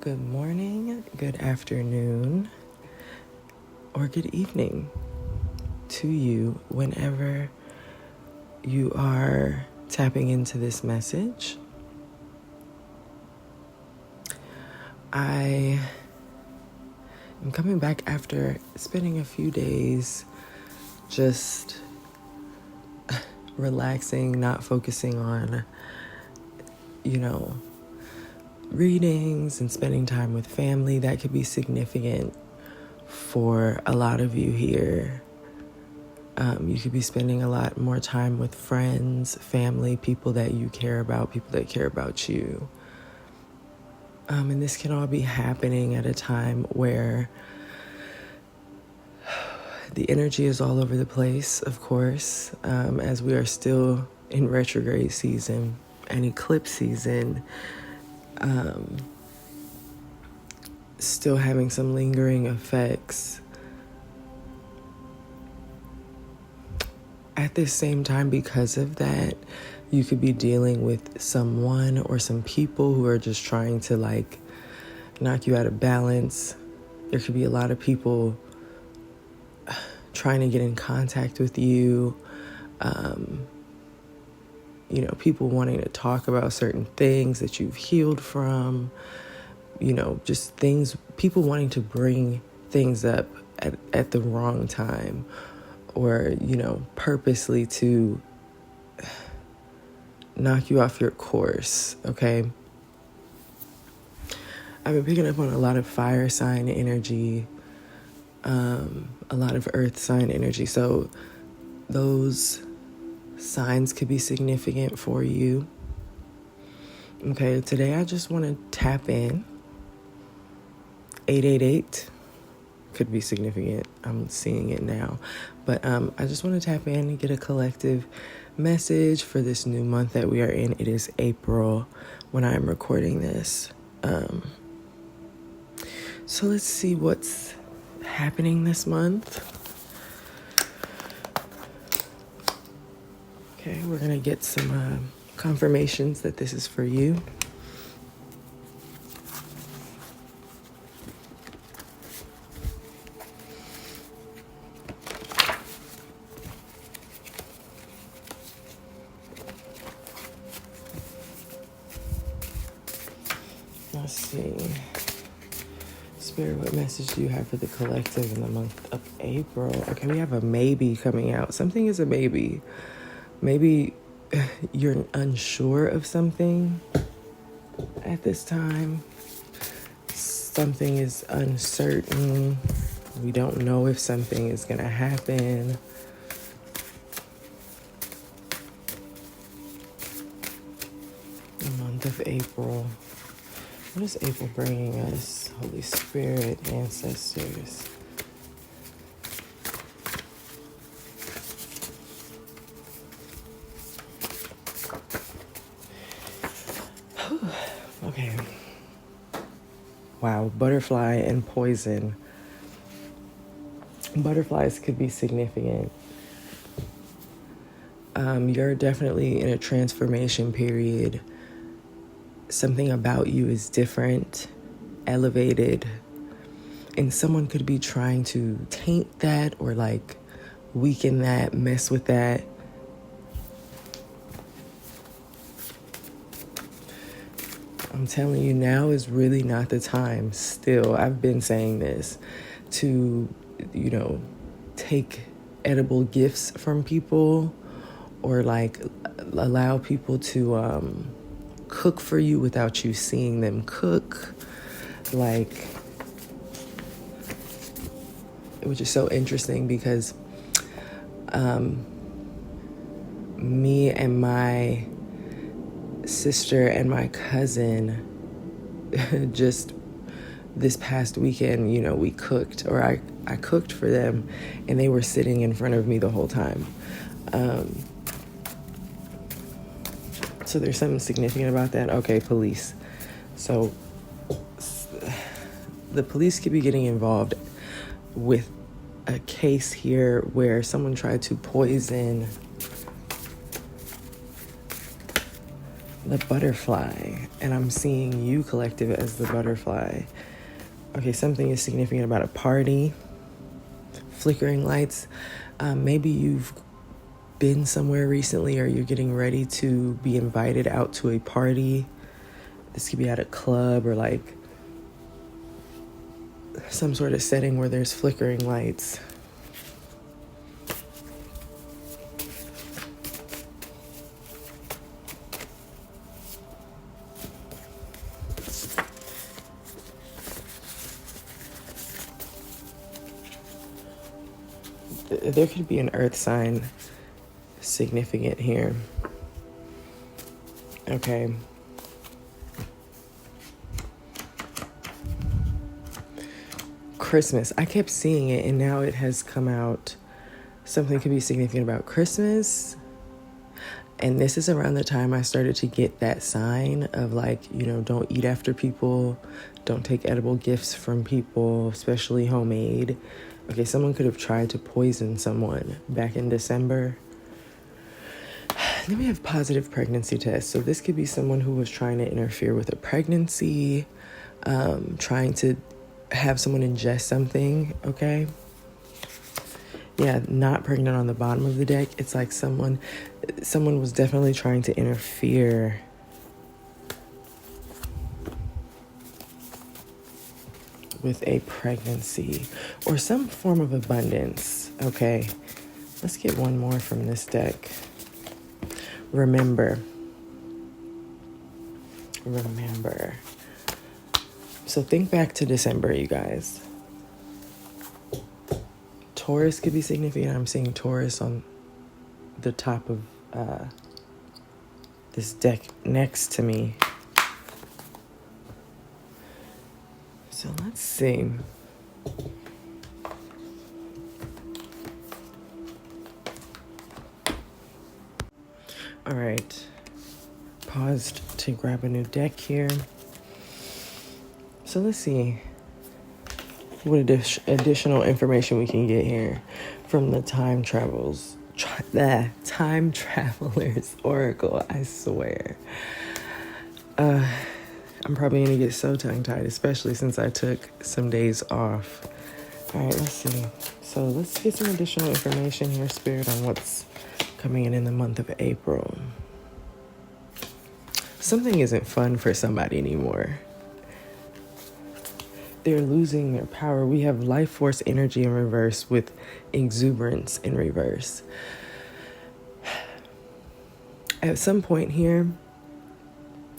Good morning, good afternoon, or good evening to you whenever you are tapping into this message. I am coming back after spending a few days just relaxing, not focusing on, readings and spending time with family. That could be significant for a lot of you here. You could be spending a lot more time with friends, family, people that you care about, people that care about you. And this can all be happening at a time where the energy is all over the place, of course, as we are still in retrograde season and eclipse season, still having some lingering effects. At the same time, because of that, you could be dealing with someone or some people who are just trying to knock you out of balance. There could be a lot of people trying to get in contact with you. People wanting to talk about certain things that you've healed from. Just things, people wanting to bring things up at the wrong time, or, purposely to knock you off your course, okay? I've been picking up on a lot of fire sign energy, a lot of earth sign energy. So those signs could be significant for you. Okay, today I just want to tap in. 888 could be significant. I'm seeing it now. But I just want to tap in and get a collective message for this new month that we are in. It is April when I'm recording this. So let's see what's happening this month. Okay, we're going to get some confirmations that this is for you. Let's see. Spirit, what message do you have for the collective in the month of April? Okay, we have a maybe coming out. Something is a maybe. Maybe you're unsure of something at this time. Something is uncertain. We don't know if something is going to happen. The month of April. What is April bringing us? Holy Spirit, ancestors. Okay. Wow, butterfly and poison. Butterflies could be significant. You're definitely in a transformation period. Something about you is different, elevated, and someone could be trying to taint that or weaken that, mess with that. I'm telling you, now is really not the time. Still, I've been saying this, to, take edible gifts from people, or allow people to cook for you without you seeing them cook. Which is so interesting because me and my sister and my cousin just this past weekend, we cooked, or I cooked for them, and they were sitting in front of me the whole time. So there's something significant about that. Okay, police. So the police could be getting involved with a case here where someone tried to poison the butterfly, and I'm seeing you, collective, as the butterfly. Okay, something is significant about a party, flickering lights. Maybe you've been somewhere recently, or you're getting ready to be invited out to a party. This could be at a club or like some sort of setting where there's flickering lights. There could be an earth sign significant here. Okay. Christmas. I kept seeing it and now it has come out. Something could be significant about Christmas. And this is around the time I started to get that sign of like, don't eat after people. Don't take edible gifts from people, especially homemade. Okay, someone could have tried to poison someone back in December. Then we have positive pregnancy tests. So this could be someone who was trying to interfere with a pregnancy, trying to have someone ingest something, okay? Yeah, not pregnant on the bottom of the deck. It's like someone was definitely trying to interfere with a pregnancy or some form of abundance, okay? Let's get one more from this deck. Remember. So think back to December, you guys. Taurus could be significant. I'm seeing Taurus on the top of this deck next to me. So let's see. All right. Paused to grab a new deck here. So let's see what additional information we can get here from the Time Travelers Oracle. I swear. I'm probably going to get so tongue-tied, especially since I took some days off. All right, let's see. So let's get some additional information here, Spirit, on what's coming in the month of April. Something isn't fun for somebody anymore. They're losing their power. We have life force energy in reverse with exuberance in reverse. At some point here,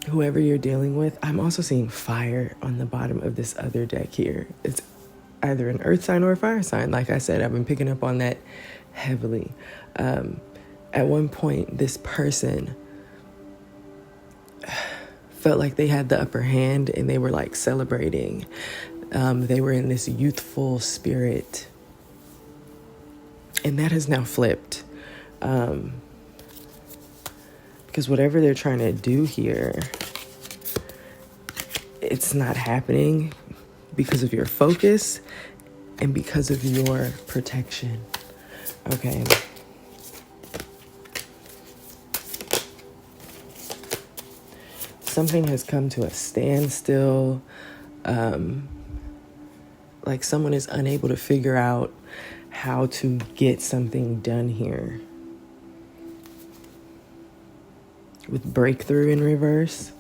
whoever you're dealing with, I'm also seeing fire on the bottom of this other deck here. It's either an earth sign or a fire sign. Like I said, I've been picking up on that heavily. At one point, this person felt like they had the upper hand and they were like celebrating. They were in this youthful spirit. And that has now flipped. Because whatever they're trying to do here, it's not happening because of your focus and because of your protection. Okay. Something has come to a standstill. Like someone is unable to figure out how to get something done here. With breakthrough in reverse.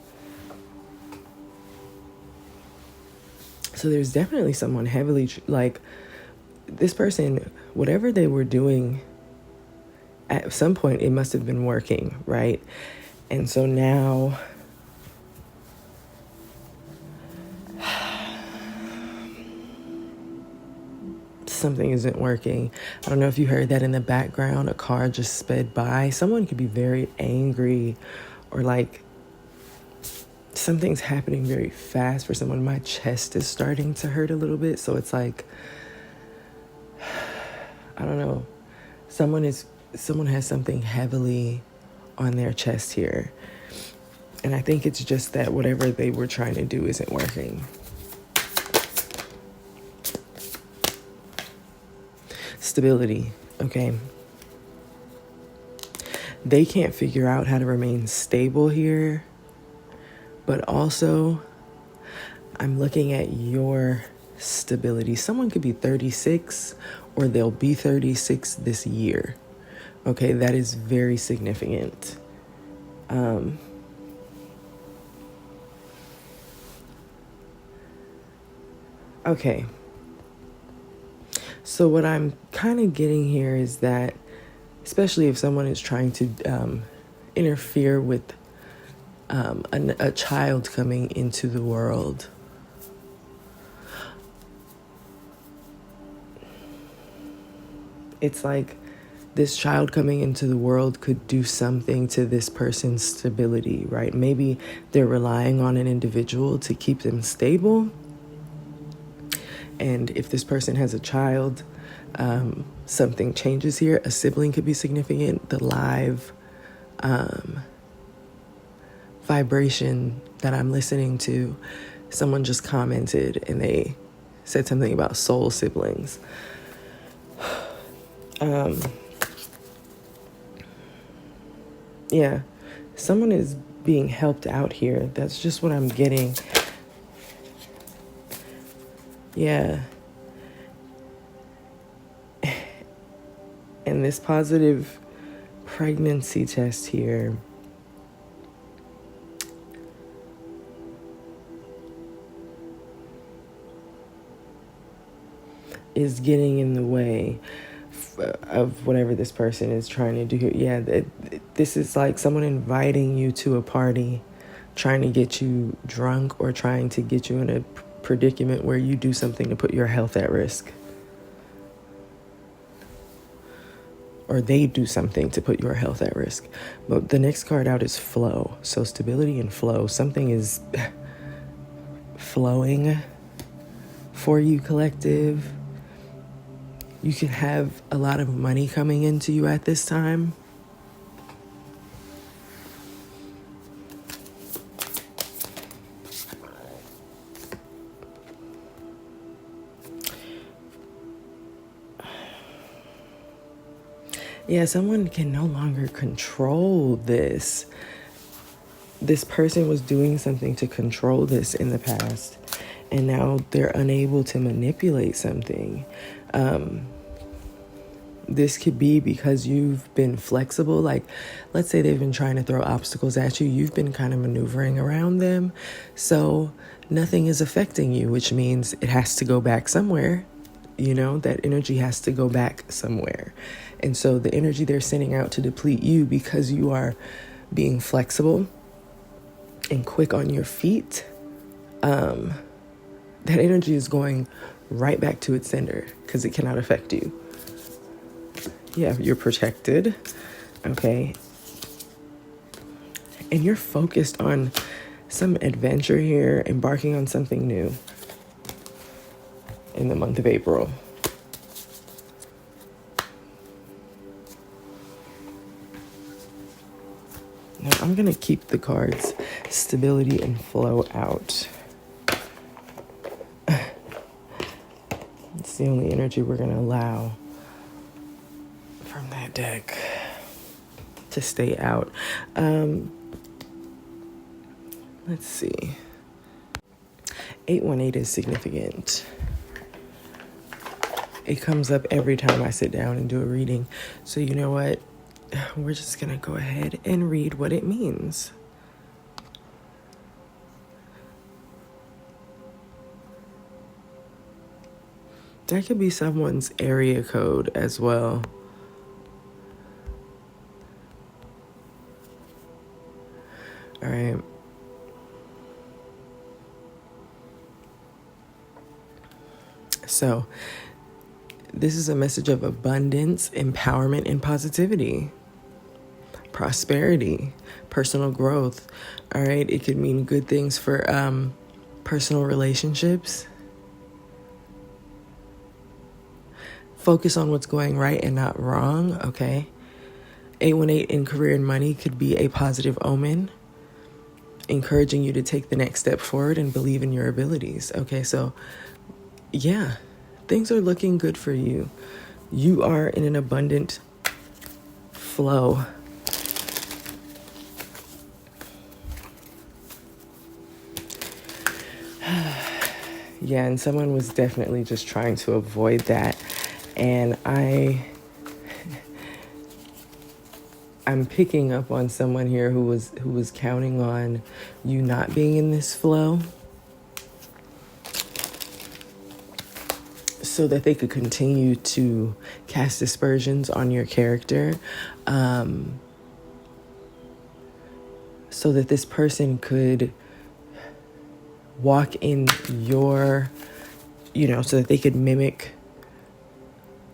So there's definitely someone heavily, like this person, whatever they were doing, at some point it must have been working, right? And so now something isn't working. I don't know if you heard that in the background. A car just sped by. Someone could be very angry or like something's happening very fast for someone. My chest is starting to hurt a little bit. So it's like, I don't know. Someone has something heavily on their chest here. And I think it's just that whatever they were trying to do isn't working. Stability, okay? They can't figure out how to remain stable here But also, I'm looking at your stability. Someone could be 36 or they'll be 36 this year. Okay, that is very significant. Okay. So what I'm kind of getting here is that, especially if someone is trying to interfere with a child coming into the world, it's like this child coming into the world could do something to this person's stability, right? Maybe they're relying on an individual to keep them stable. And if this person has a child, something changes here. A sibling could be significant. The live vibration that I'm listening to, someone just commented and they said something about soul siblings. Yeah, someone is being helped out here. That's just what I'm getting. Yeah. And this positive pregnancy test here is getting in the way of whatever this person is trying to do here. Yeah, this is like someone inviting you to a party, trying to get you drunk or trying to get you in a predicament where you do something to put your health at risk. Or they do something to put your health at risk. But the next card out is flow. So stability and flow. Something is flowing for you, collective. You could have a lot of money coming into you at this time. Yeah, someone can no longer control this. This person was doing something to control this in the past, and now they're unable to manipulate something. This could be because you've been flexible. Like, let's say they've been trying to throw obstacles at you. You've been kind of maneuvering around them. So nothing is affecting you, which means it has to go back somewhere. You know, that energy has to go back somewhere. And so the energy they're sending out to deplete you because you are being flexible and quick on your feet, that energy is going right back to its sender because it cannot affect you. Yeah, you're protected, okay? And you're focused on some adventure here, embarking on something new in the month of April. Now, I'm going to keep the cards stability and flow out. It's the only energy we're going to allow from that deck to stay out. Let's see. 818 is significant. It comes up every time I sit down and do a reading. So you know what? We're just going to go ahead and read what it means. That could be someone's area code as well. All right. So, this is a message of abundance, empowerment, and positivity. Prosperity, personal growth. All right. It could mean good things for personal relationships. Focus on what's going right and not wrong. Okay. 818 in career and money could be a positive omen, encouraging you to take the next step forward and believe in your abilities. Okay. So, yeah, things are looking good for you. You are in an abundant flow. Yeah, and someone was definitely just trying to avoid that. And I'm picking up on someone here who was counting on you not being in this flow so that they could continue to cast aspersions on your character, so that this person could walk in your, so that they could mimic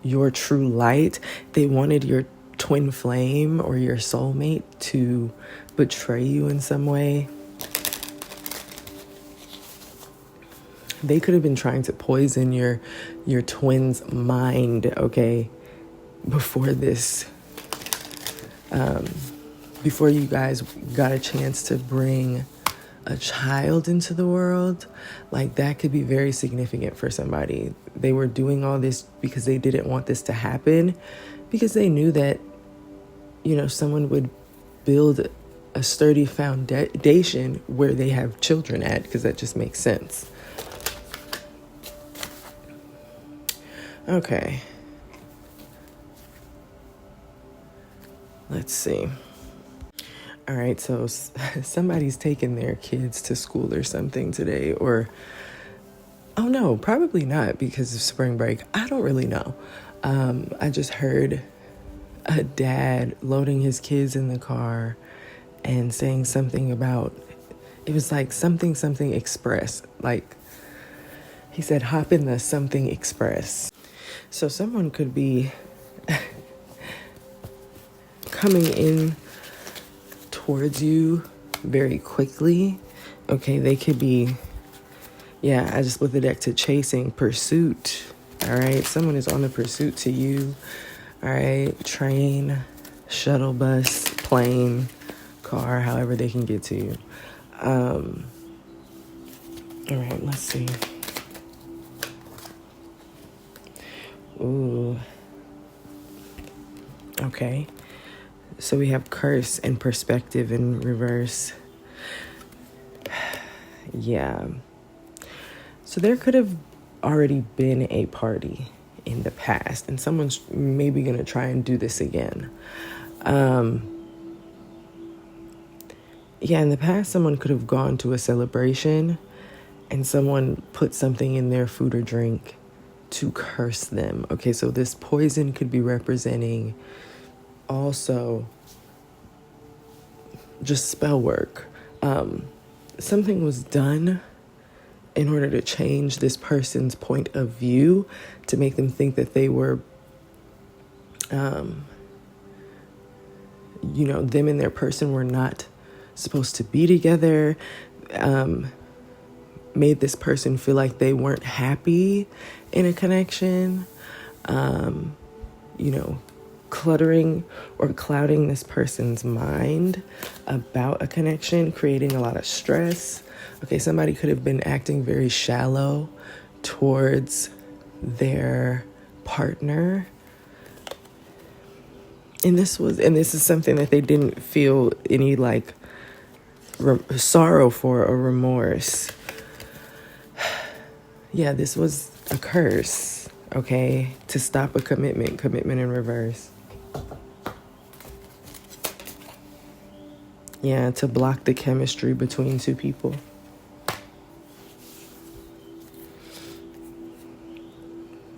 your true light. They wanted your twin flame or your soulmate to betray you in some way. They could have been trying to poison your twin's mind, okay, before this, before you guys got a chance to bring a child into the world. Like, that could be very significant for somebody. They were doing all this because they didn't want this to happen, because they knew that, someone would build a sturdy foundation where they have children at, because that just makes sense. Okay. Let's see. All right, so somebody's taking their kids to school or something today, or, oh no, probably not because of spring break. I don't really know. I just heard a dad loading his kids in the car and saying something about, it was like something express. Like, he said, hop in the something express. So someone could be coming in towards you very quickly. Okay, they could be, I just put the deck to chasing, pursuit. All right, someone is on the pursuit to you. All right, train, shuttle bus, plane, car, however they can get to you. All right, let's see. Ooh. Okay. So we have curse and perspective in reverse. Yeah. So there could have already been a party in the past, and someone's maybe going to try and do this again. In the past, someone could have gone to a celebration and someone put something in their food or drink to curse them. Okay, so this poison could be representing also just spell work. Something was done in order to change this person's point of view, to make them think that they were, them and their person were not supposed to be together. Made this person feel like they weren't happy in a connection. Cluttering or clouding this person's mind about a connection, creating a lot of stress. Okay, somebody could have been acting very shallow towards their partner. And this is something that they didn't feel any sorrow for or remorse. Yeah, this was a curse, okay, to stop a commitment in reverse. Yeah, to block the chemistry between two people.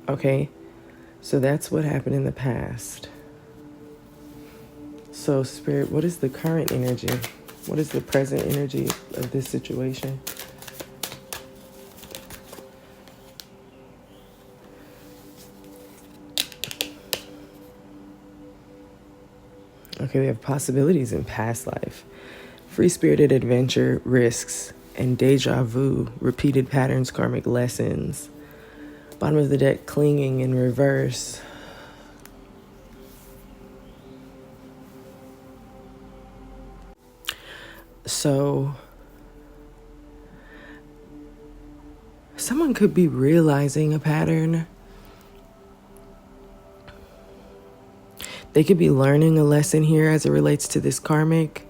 Okay, so that's what happened in the past. So, Spirit, what is the current energy? What is the present energy of this situation? Okay, we have possibilities in past life. Free-spirited adventure, risks, and deja vu, repeated patterns, karmic lessons. Bottom of the deck, clinging in reverse. So, someone could be realizing a pattern. They could be learning a lesson here as it relates to this karmic.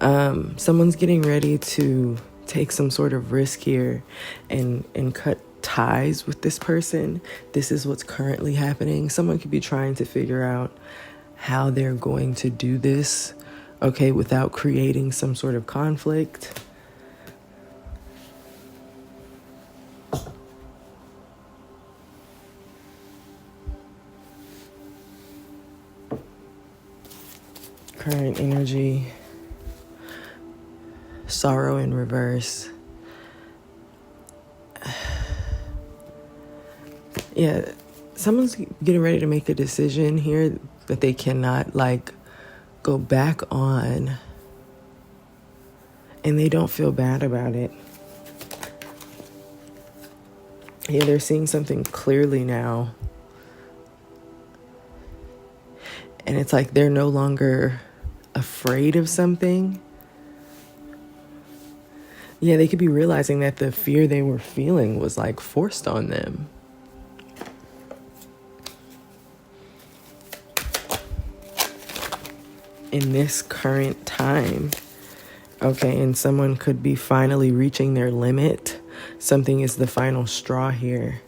Someone's getting ready to take some sort of risk here and cut ties with this person. This is what's currently happening. Someone could be trying to figure out how they're going to do this, okay, without creating some sort of conflict. Current energy, sorrow in reverse. Yeah, someone's getting ready to make a decision here that they cannot go back on, and they don't feel bad about it. Yeah, they're seeing something clearly now. And it's like they're no longer afraid of something. Yeah, they could be realizing that the fear they were feeling was forced on them. In this current time, okay, and someone could be finally reaching their limit. Something is the final straw here.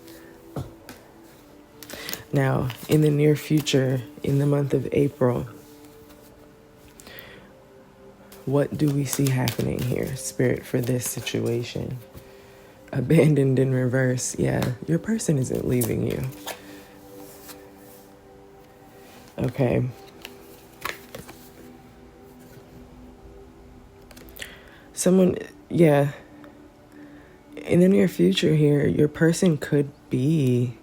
Now, in the near future, in the month of April, what do we see happening here, Spirit, for this situation? Abandoned in reverse. Yeah, your person isn't leaving you. Okay. Someone, yeah. In the near future here, your person could be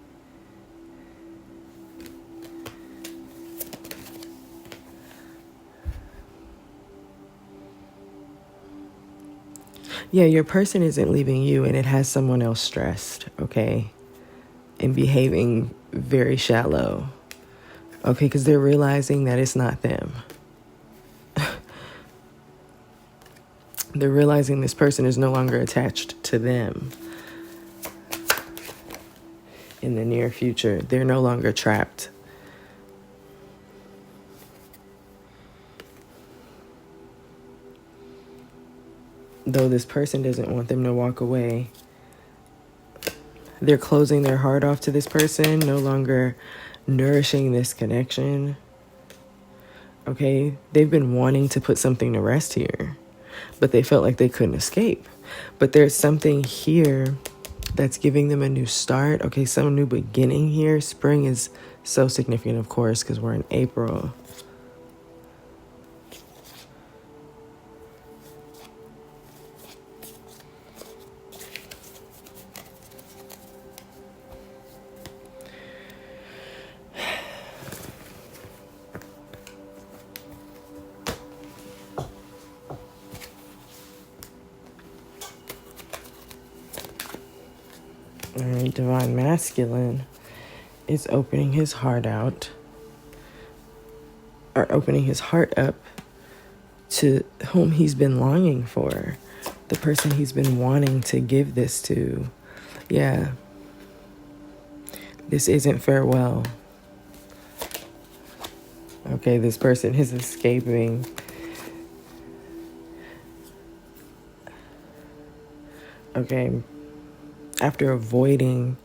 your person isn't leaving you, and it has someone else stressed, okay? And behaving very shallow, okay? Because they're realizing that it's not them. They're realizing this person is no longer attached to them. In the near future, they're no longer trapped. Though this person doesn't want them to walk away, they're closing their heart off to this person, no longer nourishing this connection. Okay, they've been wanting to put something to rest here, but they felt like they couldn't escape. But there's something here that's giving them a new start. Okay, some new beginning here. Spring is so significant, of course, because we're in April. All right, Divine Masculine is opening his heart out, or opening his heart up to whom he's been longing for, the person he's been wanting to give this to. Yeah, this isn't farewell. Okay, this person is escaping. Okay, after avoiding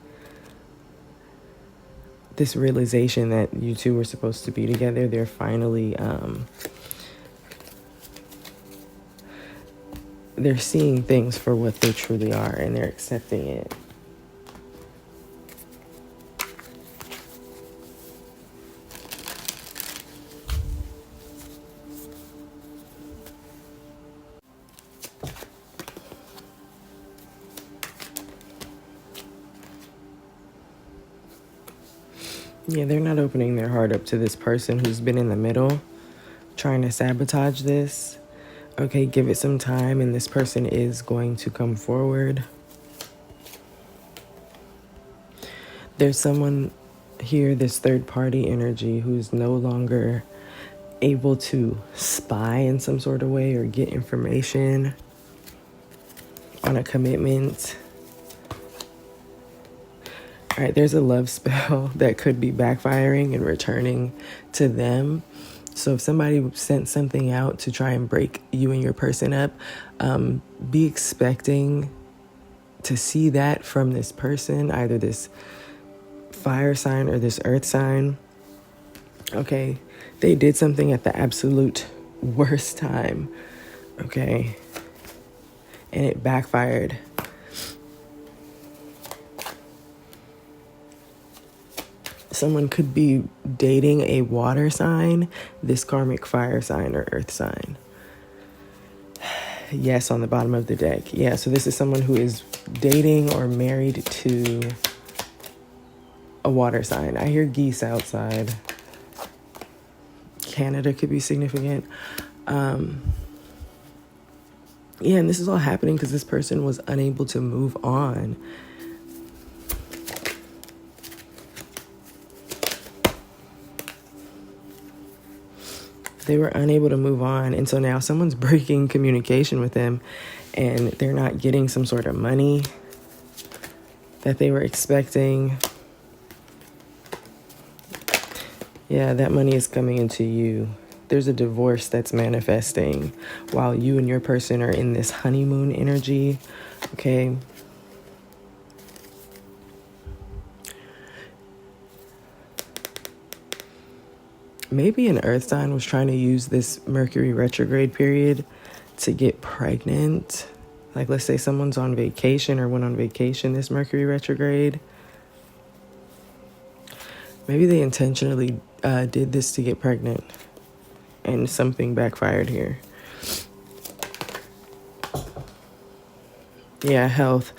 this realization that you two were supposed to be together, they're finally they're seeing things for what they truly are, and they're accepting it. Yeah, they're not opening their heart up to this person who's been in the middle, trying to sabotage this. Okay, give it some time, and this person is going to come forward. There's someone here, this third party energy, who's no longer able to spy in some sort of way or get information on a commitment. All right, there's a love spell that could be backfiring and returning to them. So if somebody sent something out to try and break you and your person up, be expecting to see that from this person, either this fire sign or this earth sign. Okay, they did something at the absolute worst time. Okay, and it backfired. Someone could be dating a water sign, this karmic fire sign or earth sign. Yes, on the bottom of the deck. Yeah, so this is someone who is dating or married to a water sign. I hear geese outside. Canada could be significant. Yeah, and this is all happening because this person was unable to move on. They were unable to move on, and so now someone's breaking communication with them, and they're not getting some sort of money that they were expecting. Yeah, that money is coming into you. There's a divorce that's manifesting while you and your person are in this honeymoon energy, okay? Maybe an earth sign was trying to use this Mercury retrograde period to get pregnant. Like, let's say someone's on vacation or went on vacation this Mercury retrograde. Maybe they intentionally did this to get pregnant and something backfired here. Yeah, health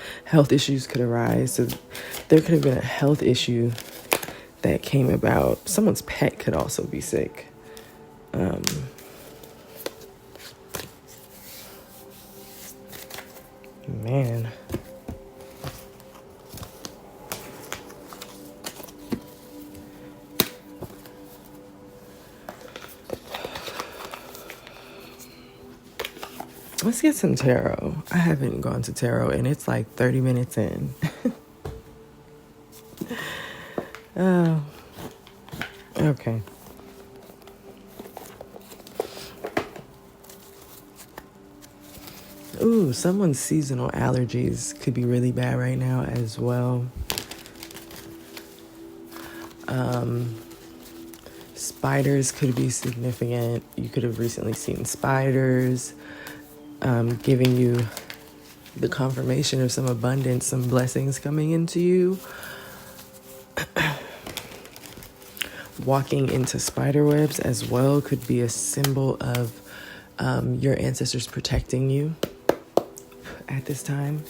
issues could arise. So there could have been a health issue that came about. Someone's pet could also be sick. Man. Let's get some tarot. I haven't gone to tarot and it's like 30 minutes in. Oh, okay. Ooh, someone's seasonal allergies could be really bad right now as well. Spiders could be significant. You could have recently seen spiders, giving you the confirmation of some abundance, some blessings coming into you. Walking into spider webs as well could be a symbol of your ancestors protecting you at this time.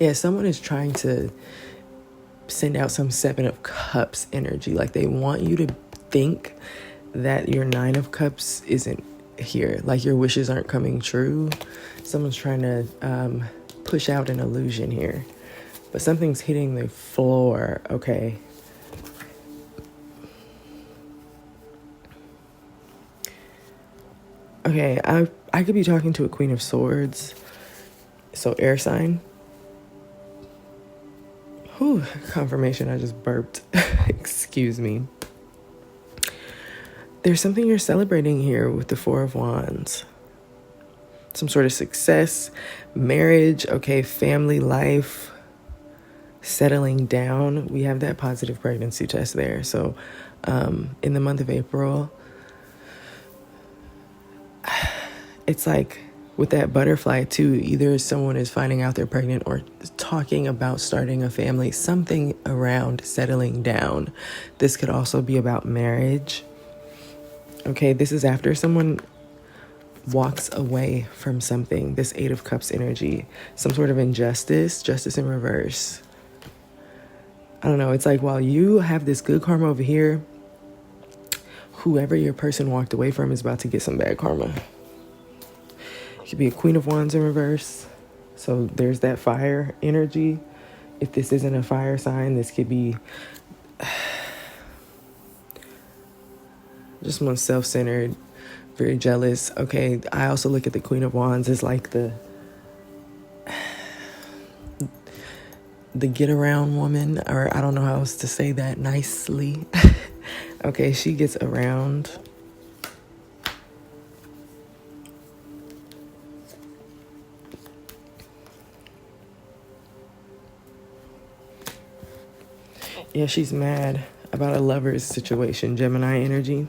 Yeah, someone is trying to send out some Seven of Cups energy. Like they want you to think that your Nine of Cups isn't here. Like your wishes aren't coming true. Someone's trying to push out an illusion here. But something's hitting the floor, okay? Okay, I could be talking to a Queen of Swords. So air sign. Whew, confirmation, I just burped. Excuse me. There's something you're celebrating here with the Four of Wands. Some sort of success, marriage, okay, family life, settling down. We have that positive pregnancy test there. So in the month of April, it's like with that butterfly too, either someone is finding out they're pregnant or talking about starting a family, something around settling down. This could also be about marriage. Okay, this is after someone walks away from something, this Eight of Cups energy, some sort of injustice, justice in reverse. I don't know, it's like while you have this good karma over here, whoever your person walked away from is about to get some bad karma. It could be a Queen of Wands in reverse. So there's that fire energy. If this isn't a fire sign, this could be just one self-centered, very jealous. Okay, I also look at the Queen of Wands as like the the get around woman, or I don't know how else to say that nicely. Okay, she gets around. Yeah, she's mad about a lover's situation, Gemini energy.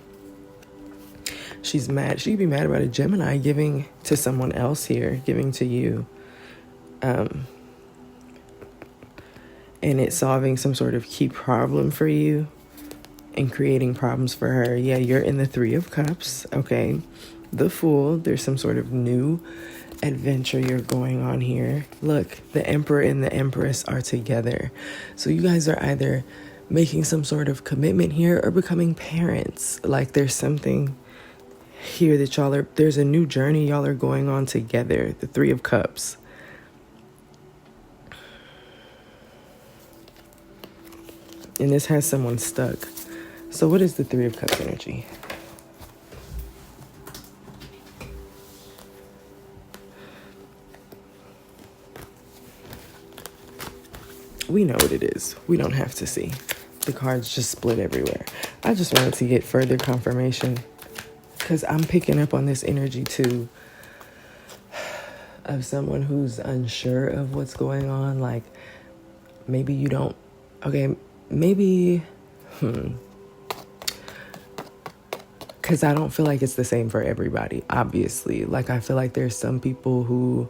She's mad. She'd be mad about a Gemini giving to someone else here, giving to you. And it's solving some sort of key problem for you and creating problems for her. Yeah, you're in the Three of Cups, okay? The Fool, there's some sort of new adventure you're going on here. Look, the Emperor and the Empress are together. So you guys are either making some sort of commitment here or becoming parents. Like there's something here that there's a new journey y'all are going on together. The Three of Cups. And this has someone stuck. So what is the Three of Cups energy? We know what it is. We don't have to see. The cards just split everywhere. I just wanted to get further confirmation because I'm picking up on this energy too of someone who's unsure of what's going on. Like maybe you don't, okay, maybe, because I don't feel like it's the same for everybody, obviously. Like I feel like there's some people who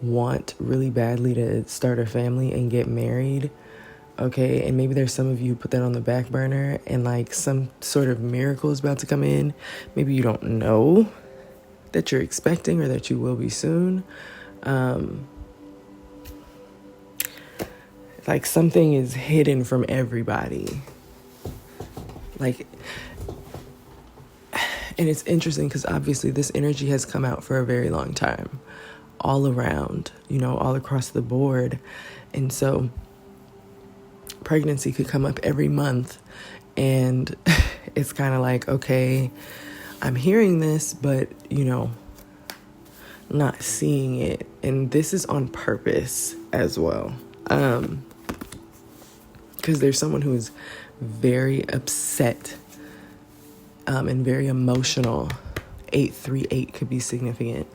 want really badly to start a family and get married, okay? And maybe there's some of you put that on the back burner and like some sort of miracle is about to come in. Maybe you don't know that you're expecting or that you will be soon. Like something is hidden from everybody. Like, and it's interesting because obviously this energy has come out for a very long time. All around, all across the board. And so pregnancy could come up every month and it's kind of like, okay, I'm hearing this, but not seeing it. And this is on purpose as well. Because there's someone who is very upset and very emotional. 838 could be significant.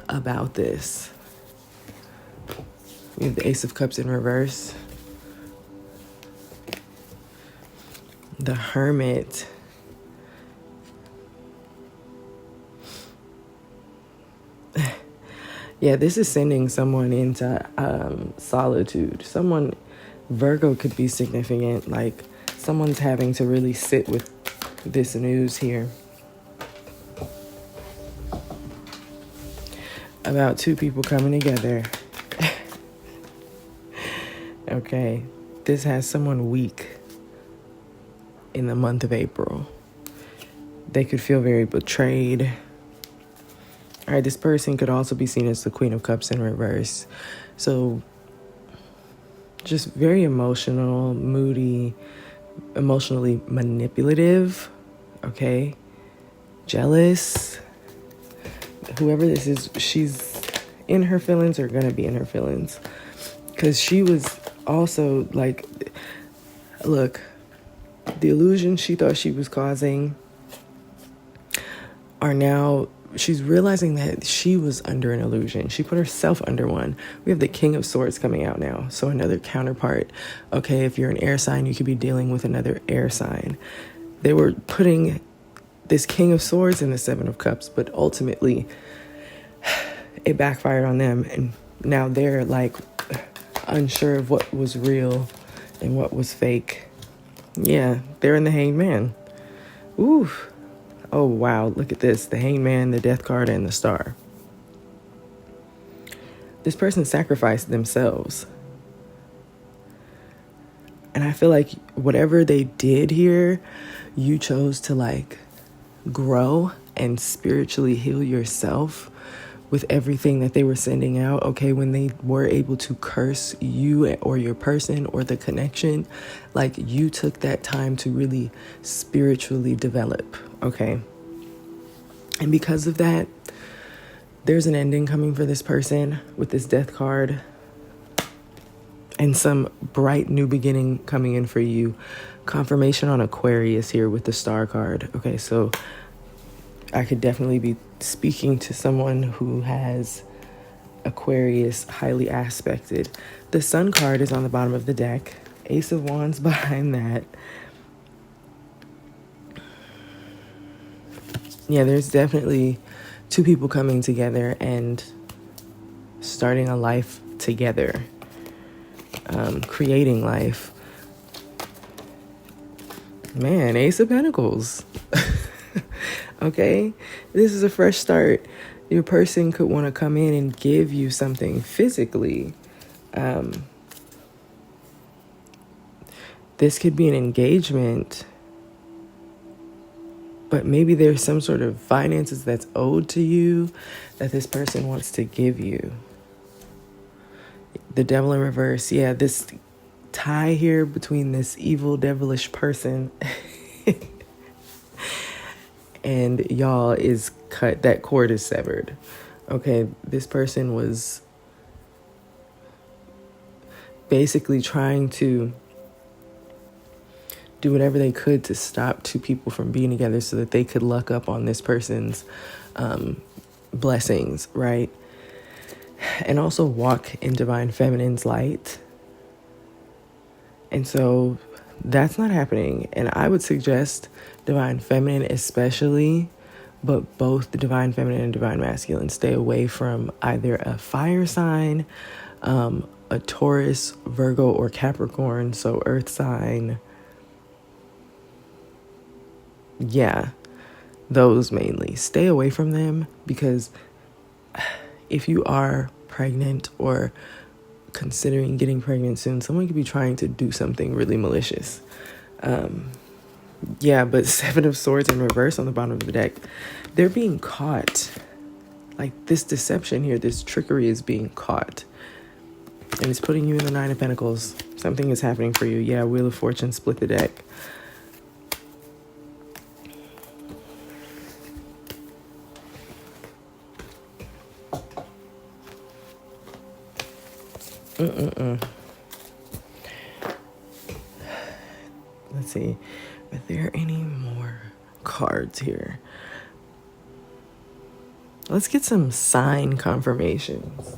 About this. We have the Ace of Cups in reverse. The Hermit. Yeah, this is sending someone into solitude. Virgo could be significant. Like someone's having to really sit with this news here. About two people coming together. Okay, this has someone weak in the month of April. They could feel very betrayed. All right, this person could also be seen as the Queen of Cups in reverse. So just very emotional, moody, emotionally manipulative, okay? Jealous. Whoever this is, she's in her feelings or gonna be in her feelings. Because she was also like, look, the illusion she thought she was causing are now, she's realizing that she was under an illusion. She put herself under one. We have the King of Swords coming out now. So another counterpart. Okay, if you're an air sign, you could be dealing with another air sign. They were putting this King of Swords in the Seven of Cups, but ultimately it backfired on them. And now they're like unsure of what was real and what was fake. Yeah, they're in the Hanged Man. Ooh. Oh, wow. Look at this. The Hanged Man, the Death card, and the Star. This person sacrificed themselves. And I feel like whatever they did here, you chose to like grow and spiritually heal yourself with everything that they were sending out. Okay, when they were able to curse you or your person or the connection, like you took that time to really spiritually develop. Okay, and because of that, there's an ending coming for this person with this Death card. and some bright new beginning coming in for you. Confirmation on Aquarius here with the Star card. Okay, so I could definitely be speaking to someone who has Aquarius highly aspected. The Sun card is on the bottom of the deck. Ace of Wands behind that. Yeah, there's definitely two people coming together and starting a life together, creating life. Man, Ace of Pentacles. Okay, this is a fresh start. Your person could want to come in and give you something physically. This could be an engagement, but maybe there's some sort of finances that's owed to you that this person wants to give you. The Devil in reverse. Yeah, this tie here between this evil, devilish person and y'all is cut. That cord is severed. Okay, this person was basically trying to do whatever they could to stop two people from being together so that they could luck up on this person's blessings, right? And also walk in divine feminine's light. And so that's not happening. And I would suggest divine feminine especially, but both the divine feminine and divine masculine stay away from either a fire sign, a Taurus, Virgo, or Capricorn, so earth sign. Yeah, those mainly. Stay away from them, because if you are pregnant or considering getting pregnant soon, someone could be trying to do something really malicious. Yeah, but Seven of Swords in reverse on the bottom of the deck. They're being caught. Like, this deception here, this trickery is being caught. And it's putting you in the Nine of Pentacles. Something is happening for you. Yeah, Wheel of Fortune split the deck. Let's see. Are there any more cards here? Let's get some sign confirmations.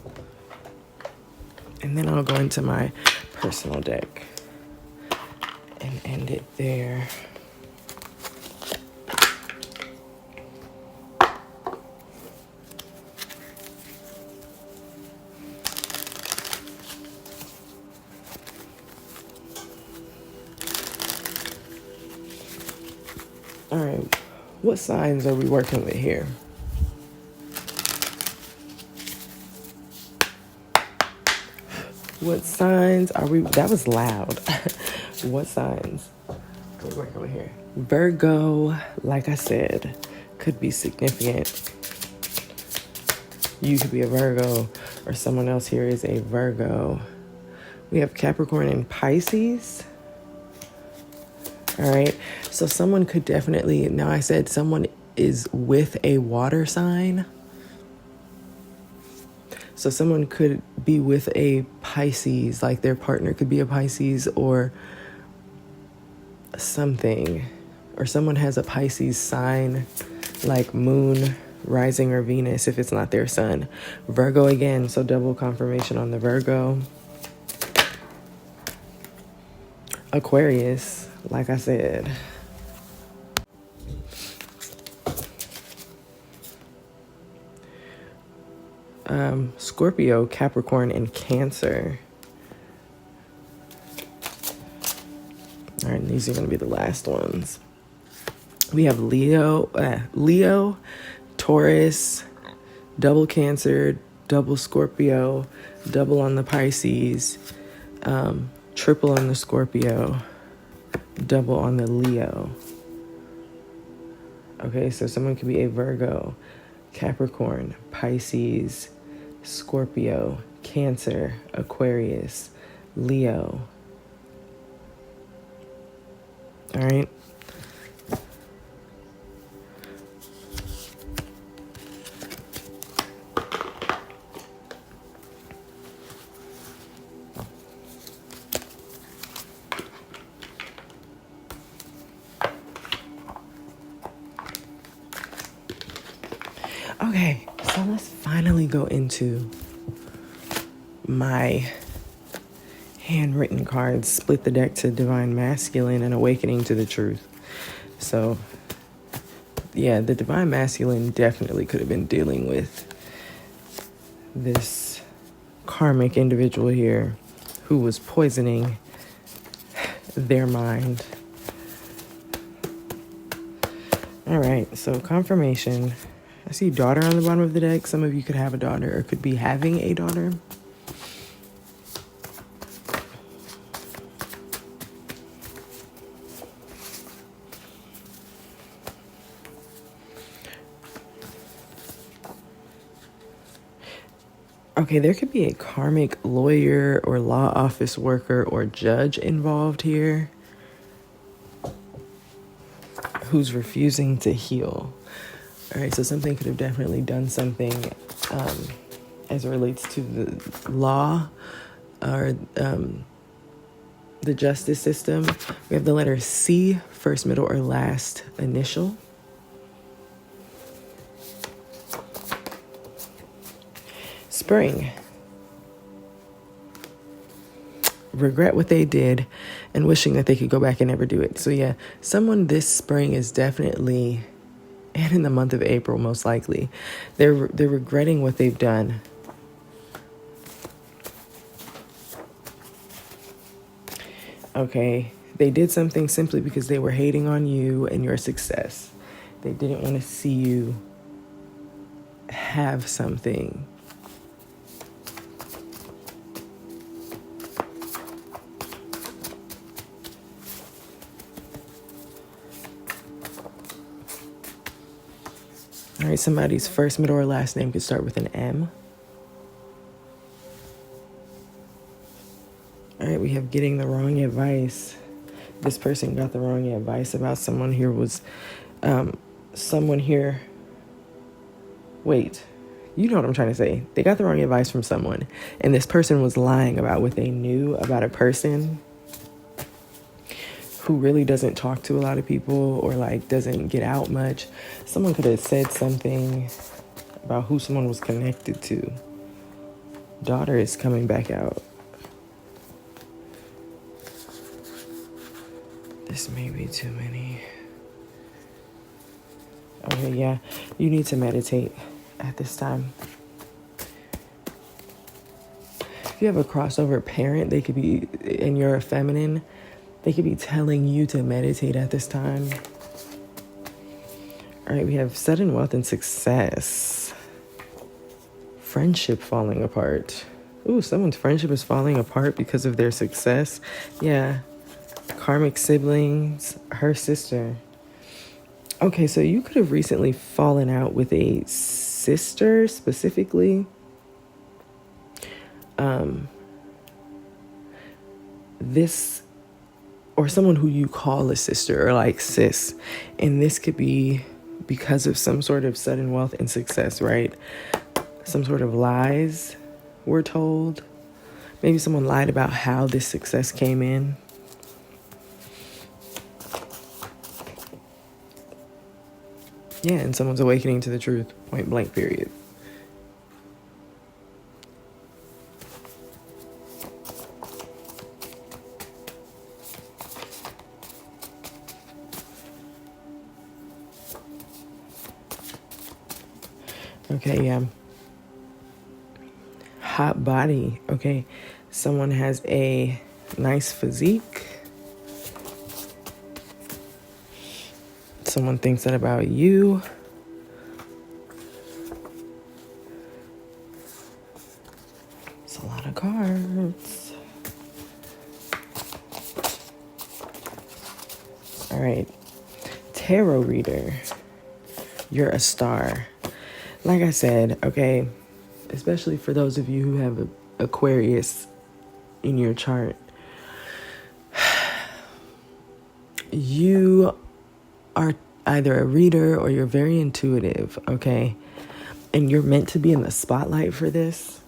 And then I'll go into my personal deck and end it there. All right, what signs are we working with here? What signs are we, that was loud. What signs are we working with here? Virgo, like I said, could be significant. You could be a Virgo, or someone else here is a Virgo. We have Capricorn and Pisces. All right, so someone could definitely, now I said someone is with a water sign. So someone could be with a Pisces, like their partner could be a Pisces or something. Or someone has a Pisces sign, like Moon, Rising, or Venus, if it's not their sun. Virgo again, so double confirmation on the Virgo. Aquarius, like I said. Scorpio, Capricorn, and Cancer. All right, and these are going to be the last ones. We have Leo, Taurus, double Cancer, double Scorpio, double on the Pisces, triple on the Scorpio, double on the Leo. Okay, so someone could be a Virgo, Capricorn, Pisces, Scorpio, Cancer, Aquarius, Leo. All right. Okay, so let's finally go into my handwritten cards, split the deck to Divine Masculine and Awakening to the Truth. So, yeah, the Divine Masculine definitely could have been dealing with this karmic individual here who was poisoning their mind. All right, so confirmation. I see daughter on the bottom of the deck. Some of you could have a daughter or could be having a daughter. Okay, there could be a karmic lawyer or law office worker or judge involved here who's refusing to heal. All right, so something could have definitely done something as it relates to the law or the justice system. We have the letter C, first, middle, or last initial. Spring. Regret what they did and wishing that they could go back and never do it. So yeah, someone this spring is definitely, and in the month of April most likely, they're regretting what they've done. Okay, they did something simply because they were hating on you and your success. They didn't want to see you have something. All right, somebody's first, middle, or last name could start with an M. All right, we have getting the wrong advice. This person got the wrong advice about someone here was, someone here. Wait, you know what I'm trying to say. They got the wrong advice from someone, and this person was lying about what they knew about a person who really doesn't talk to a lot of people or like doesn't get out much. Someone could have said something about who someone was connected to. Daughter is coming back out. This may be too many. Okay, yeah, you need to meditate at this time. If you have a crossover parent, they could be, and you're a feminine, they could be telling you to meditate at this time. All right, we have sudden wealth and success. Friendship falling apart. Ooh, someone's friendship is falling apart because of their success. Yeah. Karmic siblings, her sister. Okay, so you could have recently fallen out with a sister specifically. This, or someone who you call a sister or like sis. And this could be because of some sort of sudden wealth and success, right? Some sort of lies were told. Maybe someone lied about how this success came in. Yeah, and someone's awakening to the truth, point blank, period. Okay, yeah. Hot body. Okay, someone has a nice physique. Someone thinks that about you. It's a lot of cards. All right. Tarot reader. You're a star. Like I said, okay, especially for those of you who have Aquarius in your chart, you are either a reader or you're very intuitive, okay? And you're meant to be in the spotlight for this.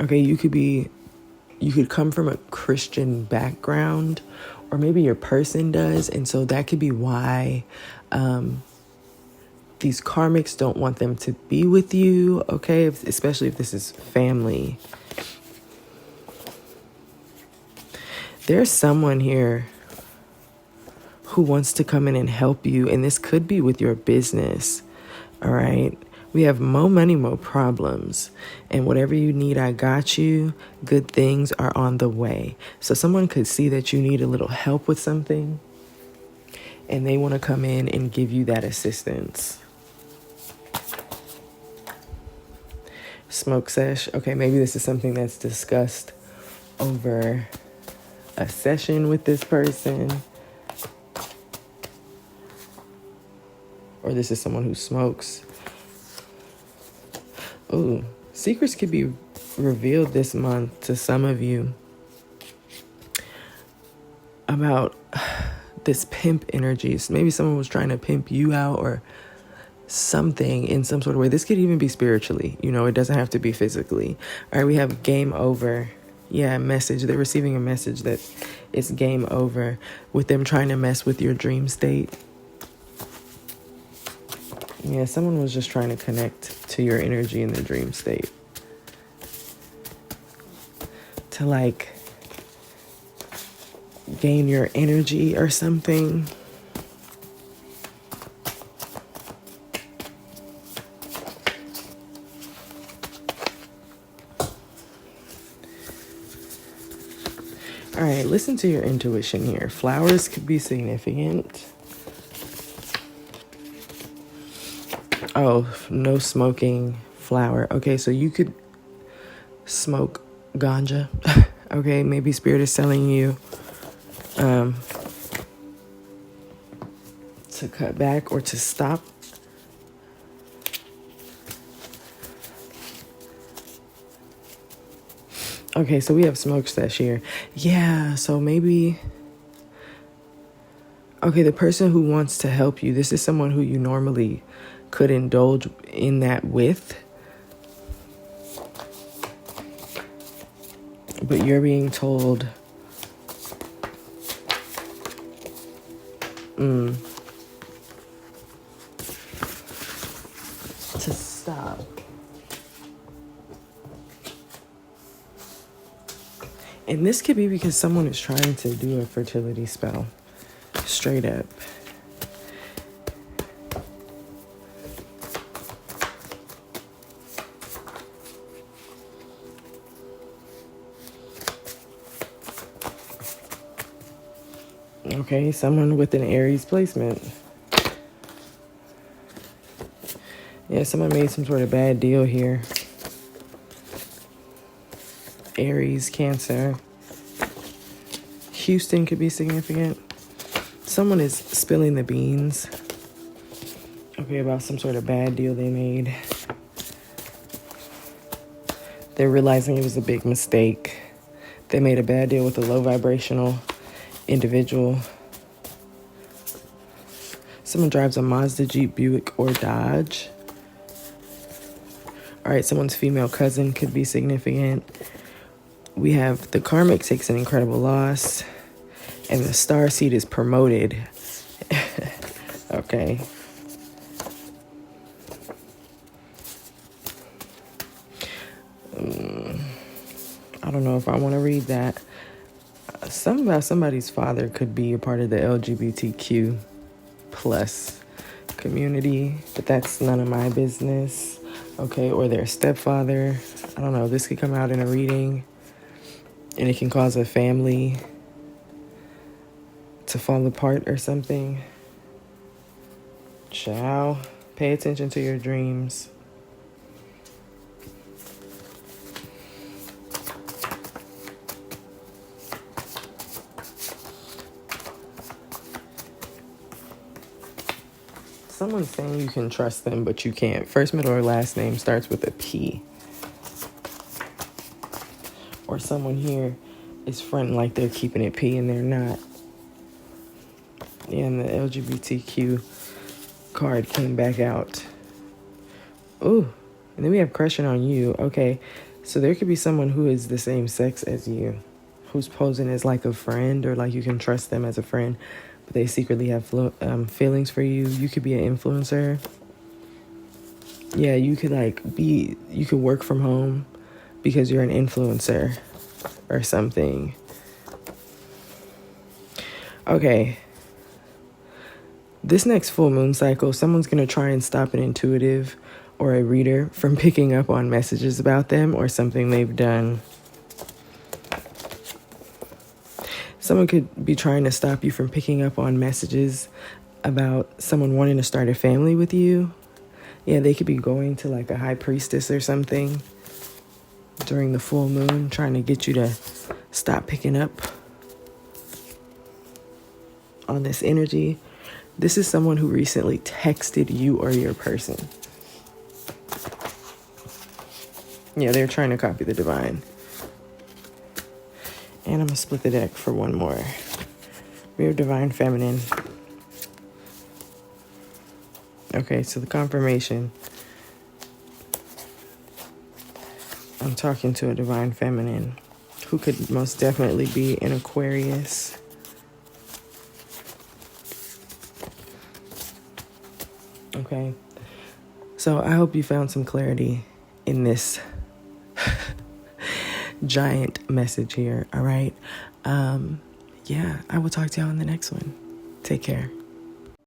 Okay, you could come from a Christian background, or maybe your person does. And so that could be why these karmics don't want them to be with you, okay? Especially if this is family. There's someone here who wants to come in and help you, and this could be with your business, all right? We have mo money, mo problems, and whatever you need, I got you. Good things are on the way. So someone could see that you need a little help with something, and they want to come in and give you that assistance. Smoke sesh. Okay, maybe this is something that's discussed over a session with this person. Or this is someone who smokes. Ooh, secrets could be revealed this month to some of you about this pimp energies. Maybe someone was trying to pimp you out or something in some sort of way. This could even be spiritually. You know, it doesn't have to be physically. All right, we have game over. Yeah, message. They're receiving a message that it's game over with them trying to mess with your dream state. Yeah, someone was just trying to connect to your energy in the dream state. To like gain your energy or something. All right, listen to your intuition here. Flowers could be significant. Oh, no smoking flower. Okay, so you could smoke ganja. Okay, maybe spirit is telling you to cut back or to stop. Okay, so we have smoke sesh here. Yeah, so maybe... Okay, the person who wants to help you, this is someone who you normally could indulge in that with. But you're being told... to stop. And this could be because someone is trying to do a fertility spell. Straight up. Okay, someone with an Aries placement. Yeah, someone made some sort of bad deal here. Aries, Cancer. Houston could be significant. Someone is spilling the beans. Okay, about some sort of bad deal they made. They're realizing it was a big mistake. They made a bad deal with a low vibrational individual. Someone drives a Mazda, Jeep, Buick, or Dodge. All right, someone's female cousin could be significant. We have the karmic takes an incredible loss, and the star seed is promoted. Okay. I don't know if I want to read that. Something about somebody's father could be a part of the LGBTQ plus community, but that's none of my business. Okay, or their stepfather. I don't know. This could come out in a reading, and it can cause a family to fall apart or something. Ciao. Pay attention to your dreams. Someone's saying you can trust them, but you can't. First, middle, or last name starts with a P. Or someone here is fronting like they're keeping it P and they're not. Yeah, and the LGBTQ card came back out. Ooh, and then we have crushing on you. Okay, so there could be someone who is the same sex as you. who's posing as like a friend, or like you can trust them as a friend, but they secretly have feelings for you. You could be an influencer. Yeah, you could you could work from home because you're an influencer or something. Okay. This next full moon cycle, someone's going to try and stop an intuitive or a reader from picking up on messages about them or something they've done. Someone could be trying to stop you from picking up on messages about someone wanting to start a family with you. Yeah, they could be going to like a high priestess or something during the full moon, trying to get you to stop picking up on this energy. This is someone who recently texted you or your person. Yeah, they're trying to copy the divine. And I'm going to split the deck for one more. We have divine feminine. Okay, so the confirmation. I'm talking to a divine feminine who could most definitely be an Aquarius. Okay, so I hope you found some clarity in this giant message here, all right? Yeah, I will talk to y'all in the next one. Take care.